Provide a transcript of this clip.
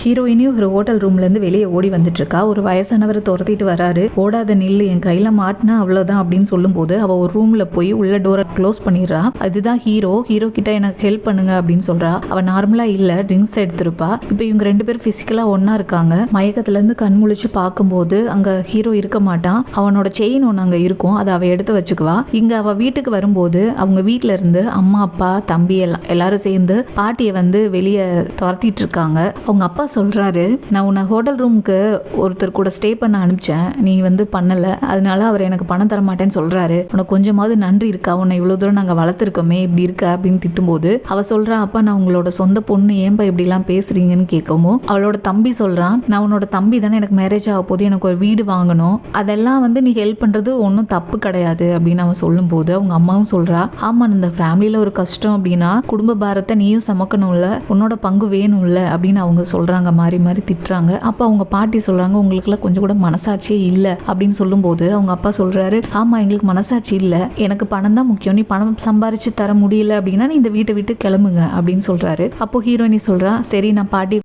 ஹீரோயினியும் ஒரு ஹோட்டல் ரூம்லேருந்து வெளியே ஓடி வந்துட்டு இருக்கா. ஒரு வயசானவரை துரத்திட்டு வராரு. ஓடாத நில்லு, என் கையில் மாட்டினா அவ்வளோதான் அப்படின்னு சொல்லும்போது அவள் ஒரு ரூமில் போய் உள்ள டோரை க்ளோஸ் பண்ணிடுறா. அதுதான் ஹீரோ கிட்ட எனக்கு ஹெல்ப் பண்ணுங்க அப்படின்னு சொல்றா. அவள் நார்மலாக இல்லை, ட்ரிங்க்ஸ் எடுத்திருப்பா. இப்போ இவங்க 2 பேரும் ஃபிசிக்கலாக ஒன்றா இருக்காங்க. மயக்கத்துலேருந்து கண் முழிச்சு பார்க்கும்போது அங்கே ஹீரோ இருக்க மாட்டான். அவனோட செயின் ஒன்று அங்கே இருக்கும், அதை அவள் எடுத்து வச்சுக்குவா. இங்கே அவள் வீட்டுக்கு வரும்போது அவங்க வீட்டில் இருந்து அம்மா அப்பா தம்பி எல்லாரும் சேர்ந்து பாட்டியை வெளியே துரத்திட்டு இருக்காங்க. அவங்க அப்பா சொல்றாரு, நான் உன்னை ஹோட்டல் ரூமுக்கு ஒருத்தர் கூட ஸ்டே பண்ண அனுப்பிச்சேன், நீ பண்ணல, அதனால அவர் எனக்கு பணம் தர மாட்டேன்னு சொல்றாரு. உனக்கு கொஞ்சமாவது நன்றி இருக்கா? உன்னை இவ்வளவு தூரம் நாங்க வளர்த்துருக்கோமே, இப்படி இருக்க அப்படின்னு திட்டும்போது அவ சொல்றா, அப்பா நான் உங்களோட சொந்த பொண்ணு, ஏன்பா இப்படி எல்லாம் பேசுறீங்கன்னு கேட்கவும் அவளோட தம்பி சொல்றான், நான் உன்னோட தம்பி தானே, எனக்கு மேரேஜ் ஆக போது, எனக்கு ஒரு வீடு வாங்கணும், அதெல்லாம் நீ ஹெல்ப் பண்றது ஒன்றும் தப்பு கிடையாது அப்படின்னு அவன் சொல்லும் போது அவங்க அம்மாவும் சொல்றா, ஆமா இந்த ஃபேமிலியில ஒரு கஷ்டம் அப்படின்னா குடும்ப பாரத்தை நீயும் சமக்கணும்ல, உன்னோட பங்கு வேணும்ல அப்படின்னு அவங்க சொல்றாங்க. மாறி மாறி திட்டுறாங்க. அப்ப அவங்க பாட்டி சொல்றாங்க, உங்களுக்குலாம் கொஞ்சம் கூட மனசாட்சியே இல்லை அப்படின்னு சொல்லும்போது அவங்க அப்பா சொல்றாரு, ஆமா எங்களுக்கு மனசாட்சி இல்லை, எனக்கு பணம் தான் முக்கியம், நீ பணம் சம்பாரிச்சு தர முடியல அப்படின்னா நீ இந்த வீட்டை விட்டு கிளம்புங்க அப்படின்னு சொல்றாரு. அப்போ ஹீரோயினி சொல்றா, சரி நான் பாட்டி